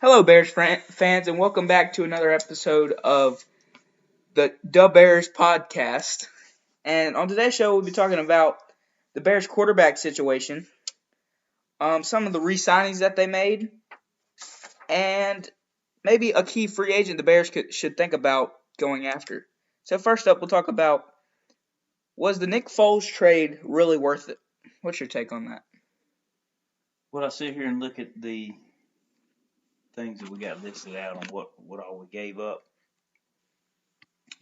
Hello, Bears fans, and welcome back to another episode of the DaBears podcast. And on today's show, we'll be talking about the Bears quarterback situation, some of the re-signings that they made, and maybe a key free agent the Bears should think about going after. So first up, we'll talk about, was the Nick Foles trade really worth it? What's your take on that? Well, I sit here and look at the things that we got listed out on what all we gave up.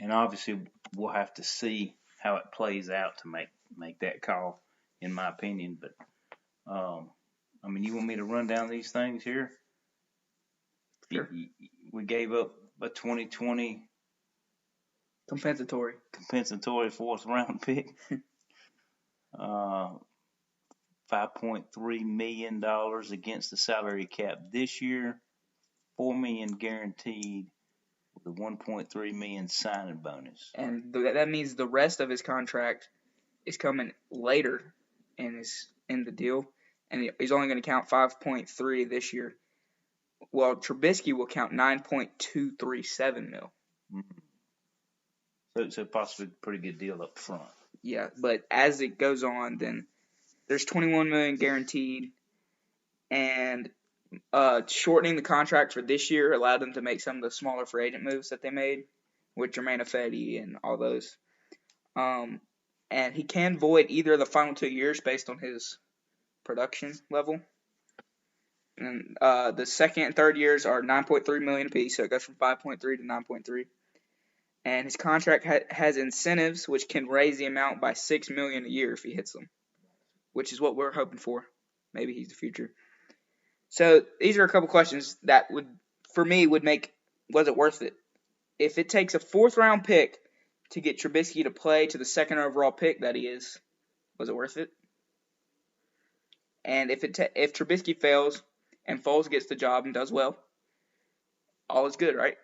And obviously, we'll have to see how it plays out to make that call, in my opinion. But, you want me to run down these things here? Sure. We gave up a 2020 Compensatory fourth round pick. $5.3 million against the salary cap this year. $4 million guaranteed with a $1.3 million signing bonus. And that means the rest of his contract is coming later in the deal, and he's only going to count 5.3 this year. Well, Trubisky will count 9.237 mil. So it's a possibly pretty good deal up front. Yeah, but as it goes on, then there's 21 million guaranteed, and shortening the contract for this year allowed them to make some of the smaller free agent moves that they made with Jermaine Ifedi and all those. And he can void either of the final 2 years based on his production level. And the second and third years are 9.3 million apiece, so it goes from 5.3 to 9.3. And his contract has incentives which can raise the amount by $6 million a year if he hits them, which is what we're hoping for. Maybe he's the future. So these are a couple questions that would make, was it worth it? If it takes a fourth round pick to get Trubisky to play to the second overall pick that he is, was it worth it? And if Trubisky fails and Foles gets the job and does well, all is good, right?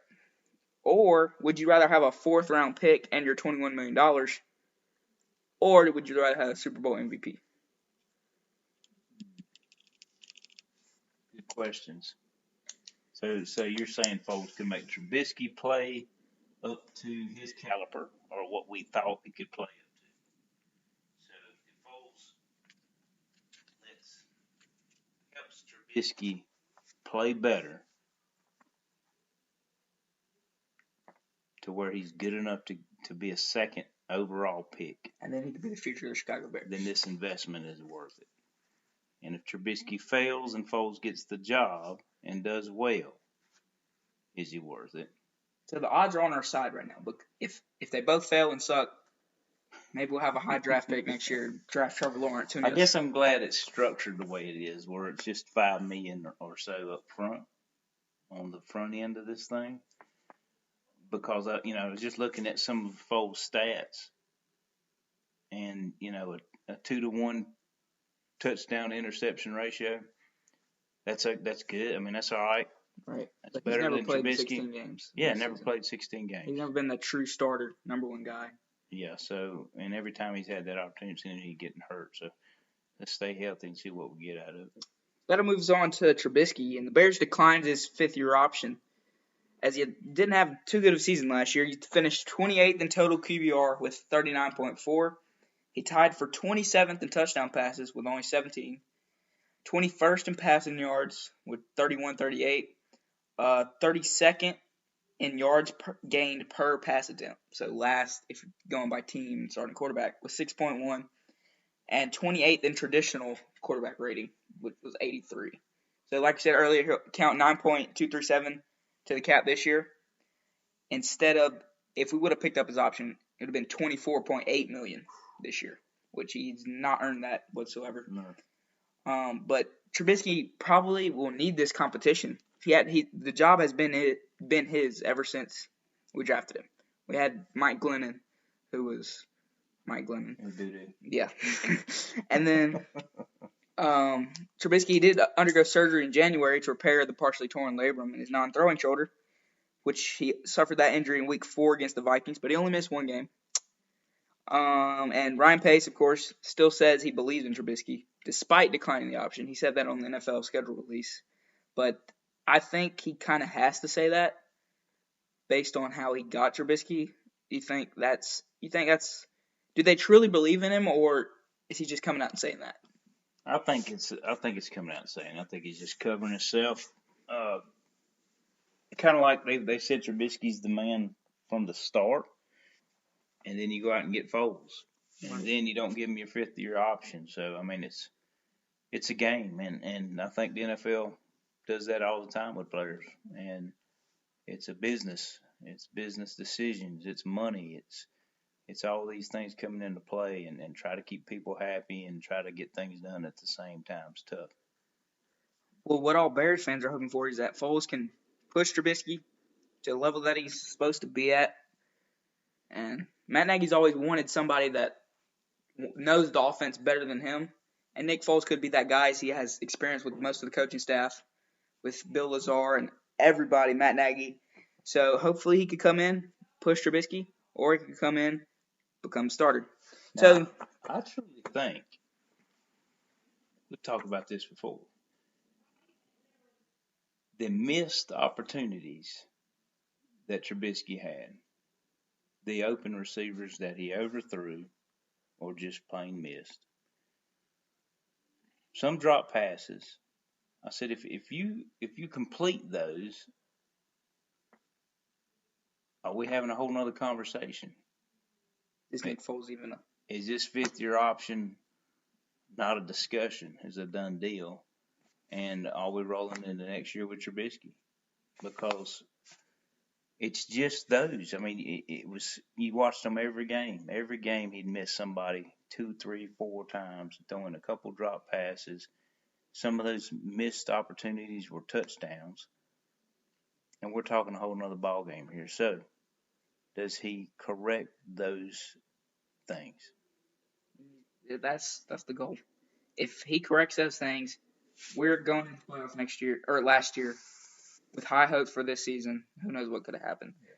Or would you rather have a fourth round pick and your $21 million, or would you rather have a Super Bowl MVP? Good questions. So you're saying Foles could make Trubisky play up to his caliber, or what we thought he could play up to. So if Foles helps Trubisky play better to where he's good enough to be a second overall pick, and then he could be the future of the Chicago Bears, then this investment is worth it. And if Trubisky fails and Foles gets the job and does well, is he worth it? So the odds are on our side right now. But if they both fail and suck, maybe we'll have a high draft pick next year, draft Trevor Lawrence. I guess I'm glad it's structured the way it is, where it's just $5 million or so up front on the front end of this thing. Because I was just looking at some of Foles' stats, and a 2-to-1 touchdown interception ratio. That's good. I mean, that's all right. Right. That's but better he's never than played Trubisky. 16 games. Yeah, never played 16 games. He's never been the true starter, number one guy. Yeah, and every time he's had that opportunity, he's getting hurt. So let's stay healthy and see what we get out of it. That moves on to Trubisky, and the Bears declined his fifth-year option, as he didn't have too good of a season last year. He finished 28th in total QBR with 39.4. He tied for 27th in touchdown passes with only 17. 21st in passing yards with 31.38. 32nd in yards gained per pass attempt. So last, if you're going by team starting quarterback, was 6.1. And 28th in traditional quarterback rating, which was 83. So like I said earlier, he'll count 9.237 to the cap this year. Instead of, if we would have picked up his option, it would have been $24.8 million this year, which he's not earned that whatsoever. No. But Trubisky probably will need this competition. The job has been his ever since we drafted him. We had Mike Glennon, who was Mike Glennon. Yeah. And then Trubisky did undergo surgery in January to repair the partially torn labrum in his non-throwing shoulder, which he suffered that injury in Week 4 against the Vikings, but he only missed one game. And Ryan Pace, of course, still says he believes in Trubisky, despite declining the option. He said that on the NFL schedule release. But I think he kind of has to say that based on how he got Trubisky. Do they truly believe in him, or is he just coming out and saying that? I think it's coming out and saying. I think he's just covering himself. Kind of like they said Trubisky's the man from the start, and then you go out and get Foles, and then you don't give him your 5th-year option. So I mean, it's a game, and I think the NFL does that all the time with players, and it's a business. It's business decisions. It's money. It's all these things coming into play, and try to keep people happy and try to get things done at the same time. It's tough. Well, what all Bears fans are hoping for is that Foles can push Trubisky to the level that he's supposed to be at. And Matt Nagy's always wanted somebody that knows the offense better than him. And Nick Foles could be that guy, as he has experience with most of the coaching staff, with Bill Lazar and everybody, Matt Nagy. So hopefully he could come in, push Trubisky, or he could come in, become starter. Now, I truly think we've talked about this before. The missed opportunities that Trubisky had, the open receivers that he overthrew or just plain missed, some drop passes. I said if you complete those, are we having a whole nother conversation? Is Nick Foles even Is this 5th-year option not a discussion? Is a done deal? And are we rolling into next year with Trubisky? Because it's just those. I mean, it was, you watched him every game. Every game he'd miss somebody 2, 3, 4 times, throwing a couple drop passes. Some of those missed opportunities were touchdowns. And we're talking a whole nother ball game here. So, does he correct those things? That's the goal. If he corrects those things, we're going to the playoffs next year or last year with high hopes for this season. Who knows what could have happened? Yes.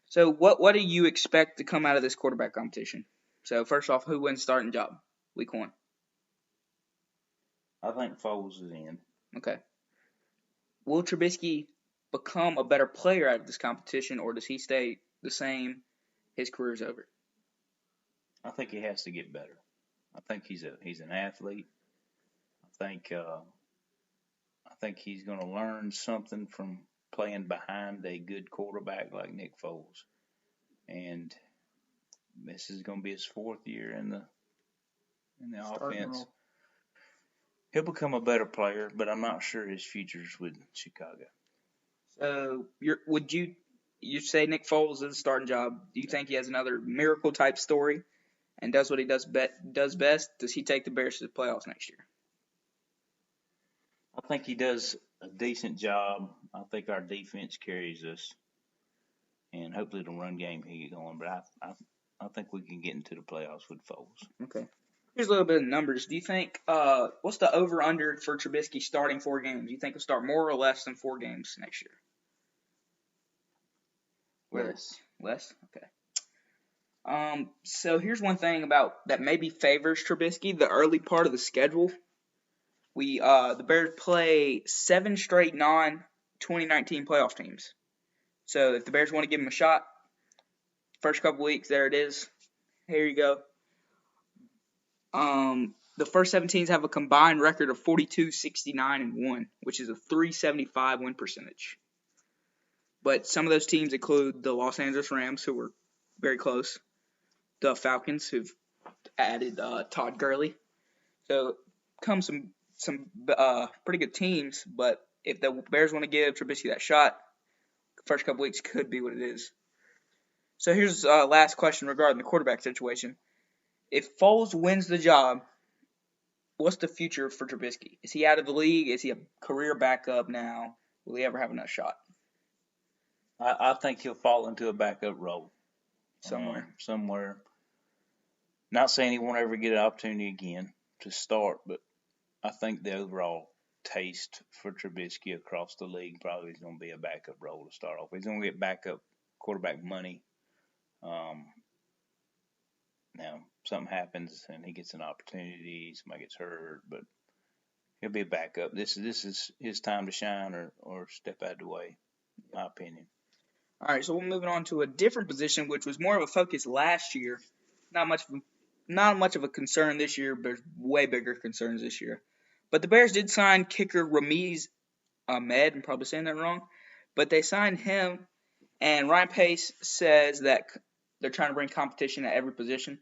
So what do you expect to come out of this quarterback competition? So first off, who wins starting job week 1? I think Foles is in. Okay. Will Trubisky become a better player out of this competition, or does he stay the same? His career's over. I think he has to get better. I think he's an athlete. I think he's going to learn something from playing behind a good quarterback like Nick Foles. And this is going to be his 4th year in the offense. Role. He'll become a better player, but I'm not sure his future's with Chicago. So would you say Nick Foles is a starting job? Do you think he has another miracle type story and does what he does best? Does he take the Bears to the playoffs next year? I think he does a decent job. I think our defense carries us, and hopefully the run game can get going. But I think we can get into the playoffs with Foles. Okay. Here's a little bit of numbers. Do you think what's the over/under for Trubisky starting 4 games? Do you think he'll start more or less than 4 games next year? Less? Okay. So here's one thing about that maybe favors Trubisky, the early part of the schedule. The Bears play 7 straight non-2019 playoff teams. So if the Bears want to give him a shot, first couple weeks, there it is. Here you go. The first 7 teams have a combined record of 42, 69, and 1, which is a 375 win percentage. But some of those teams include the Los Angeles Rams, who were very close, the Falcons, who've added Todd Gurley. So come some pretty good teams, but if the Bears want to give Trubisky that shot, the first couple weeks could be what it is. So here's last question regarding the quarterback situation. If Foles wins the job, what's the future for Trubisky? Is he out of the league? Is he a career backup now? Will he ever have another shot? I think he'll fall into a backup role. Somewhere. Not saying he won't ever get an opportunity again to start, but I think the overall taste for Trubisky across the league probably is going to be a backup role to start off. He's going to get backup quarterback money. Now, something happens and he gets an opportunity, somebody gets hurt, but He'll be a backup. This is his time to shine or step out of the way, in my opinion. All right, so we're moving on to a different position, which was more of a focus last year. Not much of a concern this year, but there's way bigger concerns this year. But the Bears did sign kicker Ramiz Ahmed. I'm probably saying that wrong, but they signed him, and Ryan Pace says that they're trying to bring competition at every position.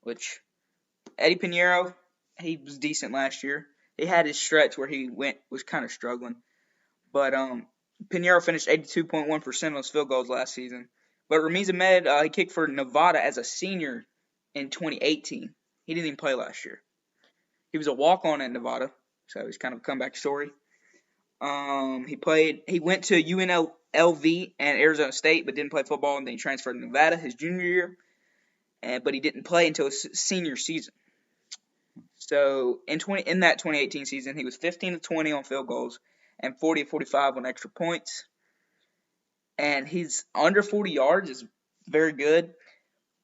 Which Eddie Pinheiro, he was decent last year. He had his stretch where he was kind of struggling, but Pinheiro finished 82.1% on his field goals last season. But Ramiz Ahmed, he kicked for Nevada as a senior in 2018. He didn't even play last year. He was a walk-on at Nevada, so he's kind of a comeback story. He went to UNLV and Arizona State, but didn't play football, and then he transferred to Nevada his junior year, but he didn't play until his senior season. So in that 2018 season, he was 15 of 20 on field goals and 40 of 45 on extra points. And he's under 40 yards is very good,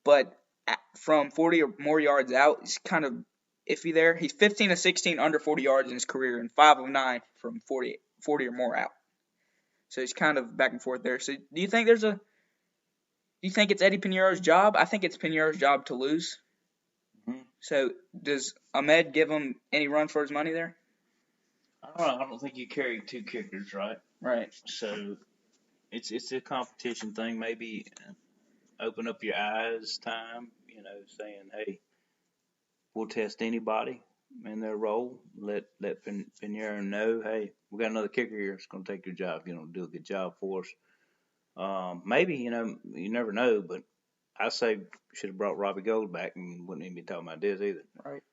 but from 40 or more yards out, he's kind of iffy there. He's 15 of 16 under 40 yards in his career and 5 of 9 from 40 or more out. So he's kind of back and forth there. So do you think it's Eddie Pinheiro's job? I think it's Pinheiro's job to lose. Mm-hmm. So does Ahmed give him any run for his money there? I don't think you carry two kickers, right? Right. So it's a competition thing. Maybe open up your eyes time, saying, hey, we'll test anybody in their role. Let Pinheiro know, hey, we got another kicker here. It's going to take your job. Do a good job for us. Maybe, you never know, but I say should have brought Robbie Gold back and wouldn't even be talking about this either. Right.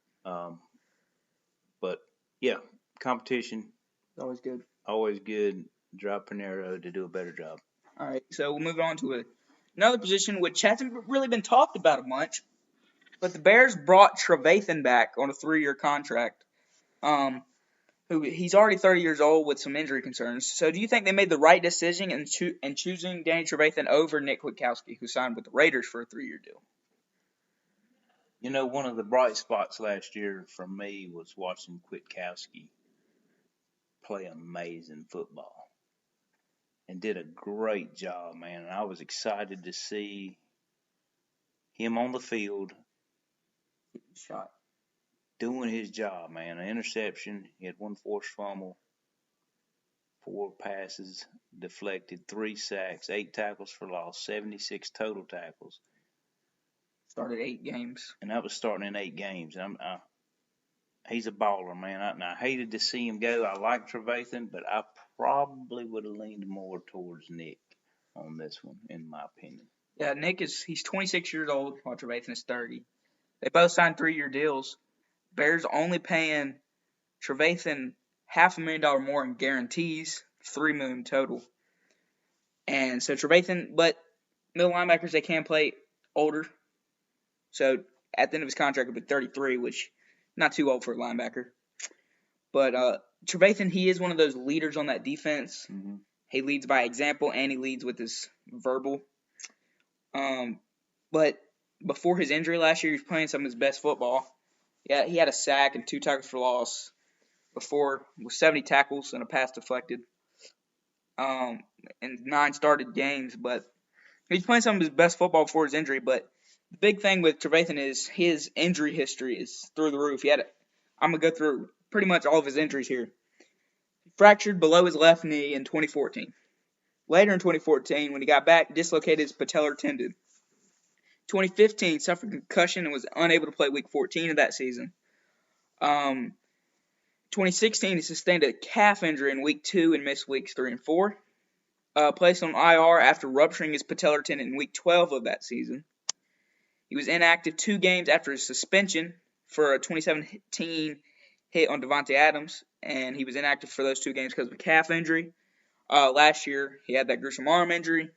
But, yeah, competition. Always good. Always good. Drop Pinheiro to do a better job. All right, so we'll move on to another position which hasn't really been talked about much, but the Bears brought Trevathan back on a 3-year contract. He's already 30 years old with some injury concerns. So do you think they made the right decision in choosing Danny Trevathan over Nick Kwiatkowski, who signed with the Raiders for a 3-year deal? One of the bright spots last year for me was watching Kwiatkowski play amazing football and did a great job, man. And I was excited to see him on the field shot doing his job, man. An interception, he had 1 forced fumble, 4 passes deflected, 3 sacks, 8 tackles for loss, 76 total tackles. Started 8 games. And that was starting in 8 games. He's a baller, man. I hated to see him go. I like Trevathan, but I probably would have leaned more towards Nick on this one, in my opinion. Yeah, he's 26 years old, while Trevathan is 30. They both signed 3-year deals. Bears only paying Trevathan $500,000 more in guarantees, $3 million total. And so Trevathan, but middle linebackers, they can play older. So at the end of his contract, he'll be 33, which not too old for a linebacker. But Trevathan, he is one of those leaders on that defense. Mm-hmm. He leads by example, and he leads with his verbal. But before his injury last year, he was playing some of his best football. Yeah, he had a sack and 2 tackles for loss with 70 tackles and a pass deflected. And 9 started games, but he's playing some of his best football before his injury. But the big thing with Trevathan is his injury history is through the roof. I'm going to go through pretty much all of his injuries here. He fractured below his left knee in 2014. Later in 2014, when he got back, dislocated his patellar tendon. 2015, suffered concussion and was unable to play Week 14 of that season. 2016, he sustained a calf injury in Week 2 and missed Weeks 3 and 4. Placed on IR after rupturing his patellar tendon in Week 12 of that season. He was inactive 2 games after his suspension for a 2017 hit on Devontae Adams, and he was inactive for those 2 games because of a calf injury. Last year, he had that gruesome arm injury,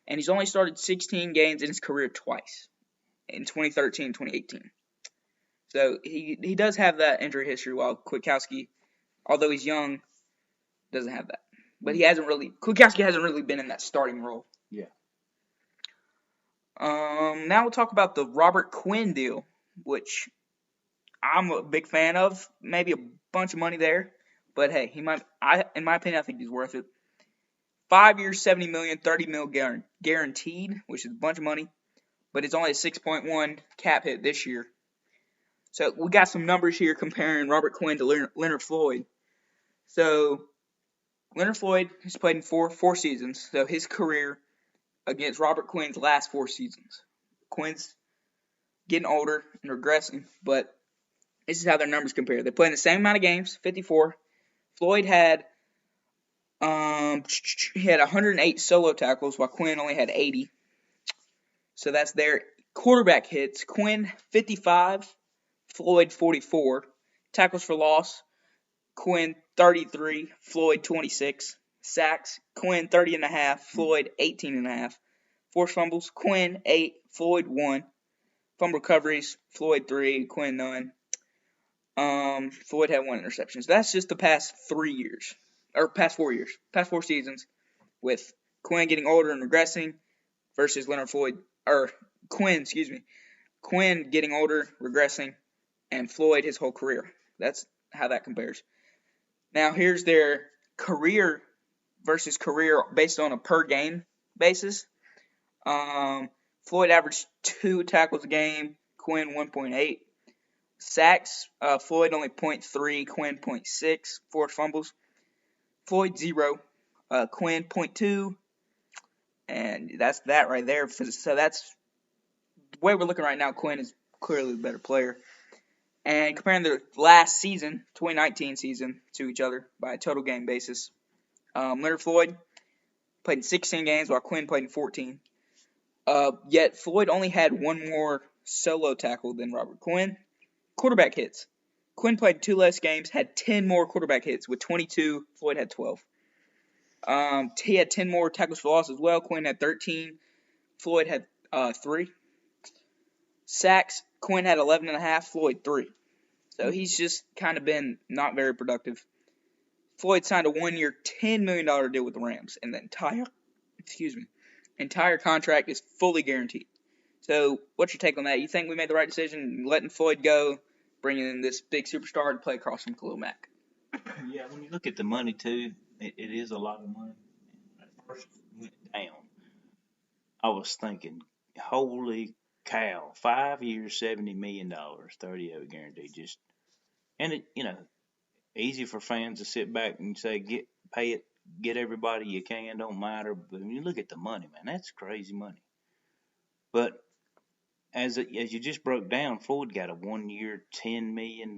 and he's only started 16 games in his career twice, in 2013 and 2018. So he does have that injury history, while Kwiatkowski, although he's young, doesn't have that. But Kwiatkowski hasn't really been in that starting role. Yeah. Now we'll talk about the Robert Quinn deal, which I'm a big fan of. Maybe a bunch of money there, but hey, he might. In my opinion, I think he's worth it. 5 years, 70 million, 30 mil guaranteed, which is a bunch of money, but it's only a 6.1 cap hit this year. So we got some numbers here comparing Robert Quinn to Leonard Floyd. So Leonard Floyd has played in four seasons, so his career against Robert Quinn's last 4 seasons. Quinn's getting older and regressing, but this is how their numbers compare. They played in the same amount of games, 54. Floyd had he had 108 solo tackles, while Quinn only had 80. So that's their quarterback hits. Quinn 55, Floyd 44. Tackles for loss, Quinn 33, Floyd 26. Sacks, Quinn 30.5, Floyd 18.5. Forced fumbles, Quinn 8, Floyd 1. Fumble recoveries, Floyd 3, Quinn none. Floyd had 1 interception. So that's just the past 3 years. Or past 4 years. Past 4 seasons with Quinn getting older and regressing versus Quinn getting older, regressing, and Floyd his whole career. That's how that compares. Now here's their career versus career based on a per game basis. Floyd averaged 2 tackles a game, Quinn 1.8. Sacks, Floyd only 0.3, Quinn 0.6. Forced fumbles, Floyd 0, Quinn 0.2. And that's that right there. So that's the way we're looking right now. Quinn is clearly the better player. And comparing the last season, 2019 season, to each other by a total game basis, Leonard Floyd played in 16 games while Quinn played in 14. Yet Floyd only had 1 more solo tackle than Robert Quinn. Quarterback hits. Quinn played 2 less games, had 10 more quarterback hits with 22. Floyd had 12. He had 10 more tackles for loss as well. Quinn had 13. Floyd had 3. Sacks, Quinn had 11.5. Floyd 3. So he's just kind of been not very productive. Floyd signed a 1-year, $10 million deal with the Rams, and the entire contract is fully guaranteed. So what's your take on that? You think we made the right decision letting Floyd go, bringing in this big superstar to play across from Khalil Mack? Yeah, when you look at the money too, it is a lot of money. When it first went down, I was thinking, holy cow, 5 years, $70 million, 30 of it guaranteed. Easy for fans to sit back and say, pay it, get everybody you can, don't matter. But when you look at the money, man, that's crazy money. But as you just broke down, Floyd got a 1-year, $10 million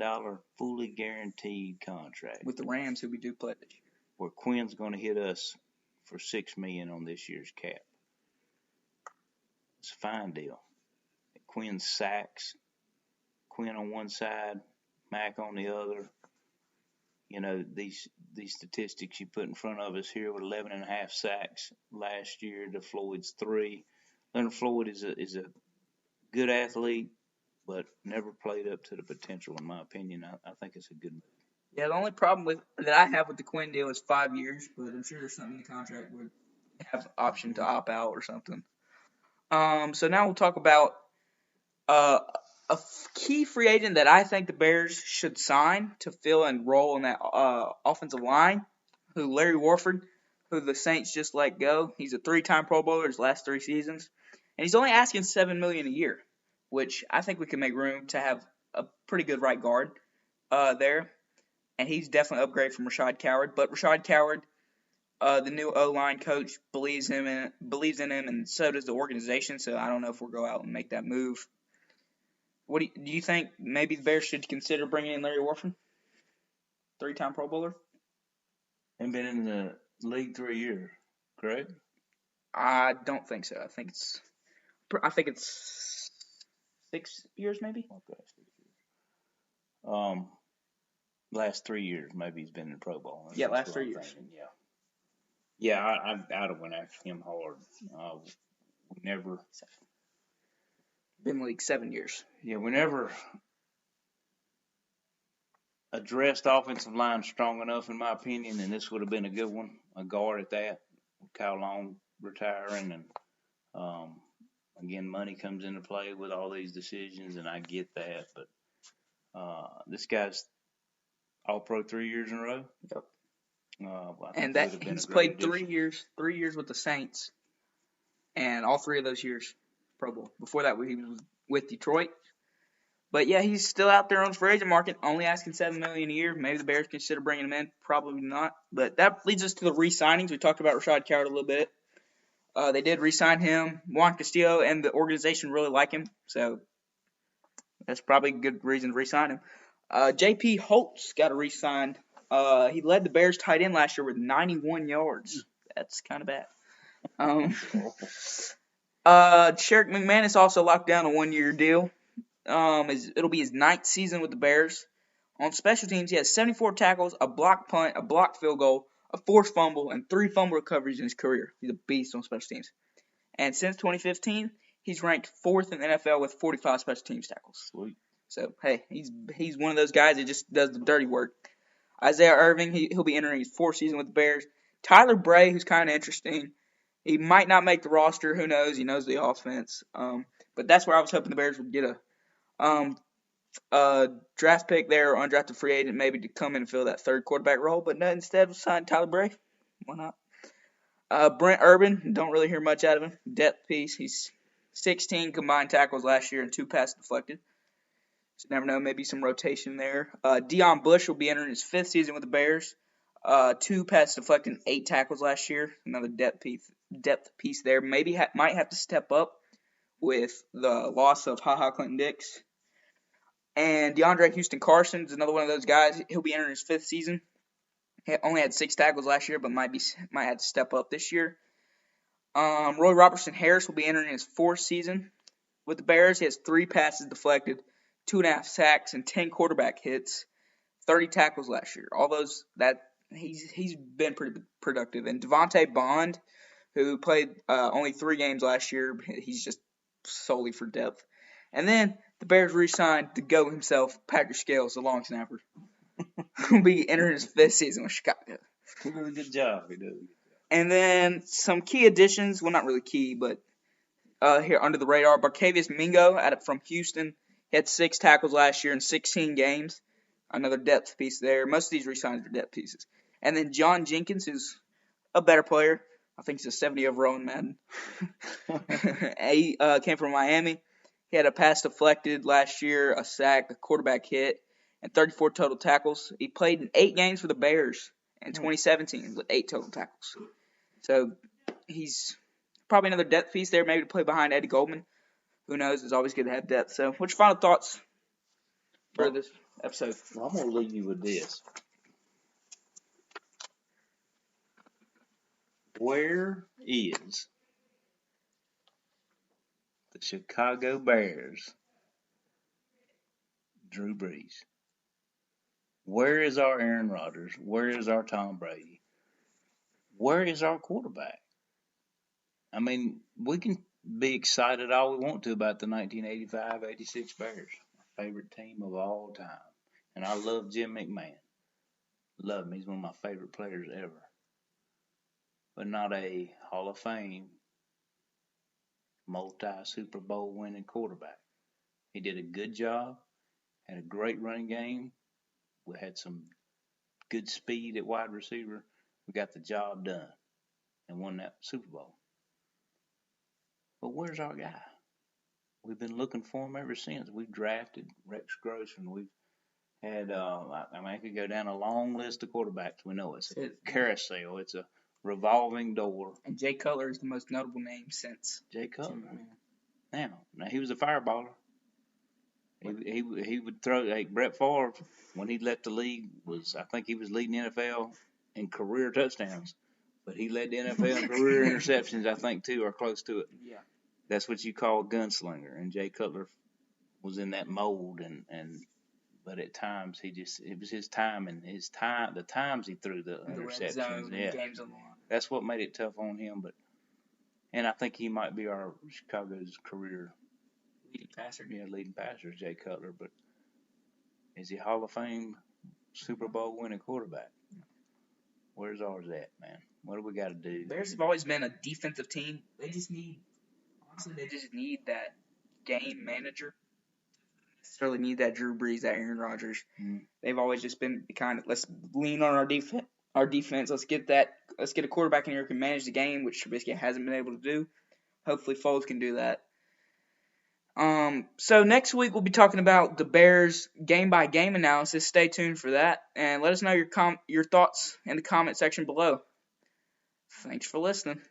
fully guaranteed contract with the Rams, who we do play this year, where Quinn's going to hit us for $6 million on this year's cap. It's a fine deal. Quinn sacks, Quinn on one side, Mack on the other. You know, these statistics you put in front of us here with 11.5 sacks last year to Floyd's 3. Leonard Floyd is a good athlete, but never played up to the potential, in my opinion. I think it's a good move. Yeah, the only problem that I have with the Quinn deal is 5 years, but I'm sure there's something in the contract where you have the option to opt out or something. So now we'll talk about a key free agent that I think the Bears should sign to fill and role in that offensive line, Larry Warford, who the Saints just let go. He's a 3-time Pro Bowler his last 3 seasons, and he's only asking $7 million a year, which I think we can make room to have a pretty good right guard there. And he's definitely an upgrade from Rashad Coward. But Rashad Coward, the new O-line coach, believes in him, and so does the organization. So I don't know if we'll go out and make that move. What do you think? Maybe the Bears should consider bringing in Larry Warford, 3-time Pro Bowler. And been in the league 3 years, correct? I don't think so. I think it's 6 years, maybe. Okay, 6 years. Last 3 years, maybe he's been in the Pro Bowl. Yeah, last 3 years. Yeah. I'd have went after him hard. We never been in the league 7 years. Yeah, we never addressed offensive line strong enough, in my opinion, and this would have been a good one, a guard at that. With Kyle Long retiring, and again, money comes into play with all these decisions, and I get that, but This guy's All-Pro 3 years in a row. Yep. I think And he that would have been he's a great played addition. 3 years with the Saints, and all 3 of those years Pro Bowl. Before that, he was with Detroit. But yeah, he's still out there on the free agent market, only asking $7 million a year. Maybe the Bears consider bringing him in. Probably not. But that leads us to the re-signings. We talked about Rashad Coward a little bit. They did re-sign him. Juan Castillo and the organization really like him, so that's probably a good reason to re-sign him. J.P. Holtz got a re-sign. He led the Bears tight end last year with 91 yards. That's kind of bad. Sherrick McManus also locked down a 1-year deal. It'll be his 9th season with the Bears. On special teams, he has 74 tackles, a blocked punt, a blocked field goal, a forced fumble, and 3 fumble recoveries in his career. He's a beast on special teams. And since 2015, he's ranked 4th in the NFL with 45 special teams tackles. Sweet. So, hey, he's one of those guys that just does the dirty work. Isaiah Irving, he'll be entering his 4th season with the Bears. Tyler Bray, who's kind of interesting. He might not make the roster. Who knows? He knows the offense. But that's where I was hoping the Bears would get a draft pick there or undrafted free agent maybe to come in and fill that 3rd quarterback role. But no, instead we signed Tyler Bray. Why not? Brent Urban, don't really hear much out of him. Depth piece. He's 16 combined tackles last year and 2 passes deflected. So never know, maybe some rotation there. Deion Bush will be entering his 5th season with the Bears. 2 passes deflected and 8 tackles last year. Another depth piece there. Maybe might have to step up with the loss of HaHa Clinton Dix. And DeAndre Houston Carson is another one of those guys. He'll be entering his 5th season. He only had 6 tackles last year, but might have to step up this year. Roy Robertson Harris will be entering his 4th season with the Bears. He has 3 passes deflected, 2.5 sacks, and 10 quarterback hits. 30 tackles last year. All those he's been pretty productive. And Devontae Bond, who played only 3 games last year, he's just solely for depth. And then the Bears re-signed the GOAT himself, Patrick Scales, the long snapper. Who'll be entering his 5th season with Chicago. He does a good job. And then some key additions. Well, not really key, but here under the radar. Barkevius Mingo from Houston. He had 6 tackles last year in 16 games. Another depth piece there. Most of these re-signs are depth pieces. And then John Jenkins, who's a better player. I think he's a 70 overall in Madden. He came from Miami. He had a pass deflected last year, a sack, a quarterback hit, and 34 total tackles. He played in 8 games for the Bears in 2017 with 8 total tackles. So he's probably another depth piece there, maybe to play behind Eddie Goldman. Who knows? It's always good to have depth. So what's your final thoughts for this episode? Well, I'm going to leave you with this. Where is the Chicago Bears' Drew Brees? Where is our Aaron Rodgers? Where is our Tom Brady? Where is our quarterback? I mean, we can be excited all we want to about the 1985-86 Bears, my favorite team of all time. And I love Jim McMahon. Love him. He's one of my favorite players ever. But not a Hall of Fame, multi-Super Bowl winning quarterback. He did a good job, had a great running game. We had some good speed at wide receiver. We got the job done and won that Super Bowl. But where's our guy? We've been looking for him ever since. We've drafted Rex Grossman. We've had, I could go down a long list of quarterbacks. We know it's a carousel. It's a revolving door. And Jay Cutler is the most notable name since. Jay Cutler. Now he was a fireballer. He would throw, like Brett Favre, when he left the league, I think he was leading the NFL in career touchdowns. But he led the NFL in career interceptions, I think, too, or close to it. Yeah. That's what you call a gunslinger. And Jay Cutler was in that mold, but at times it was his time and the times he threw the interceptions. Games along. That's what made it tough on him. And I think he might be our Chicago's career leading passer. Yeah, leading passer is Jay Cutler. But is he Hall of Fame Super Bowl winning quarterback? Where's ours at, man? What do we got to do? Bears have always been a defensive team. They just need that game manager necessarily need that Drew Brees, that Aaron Rodgers. Mm. They've always just been kind of, let's lean on our defense. Let's get a quarterback in here who can manage the game, which Trubisky hasn't been able to do. Hopefully Foles can do that. So next week we'll be talking about the Bears game by game analysis. Stay tuned for that, and let us know your thoughts in the comment section below. Thanks for listening.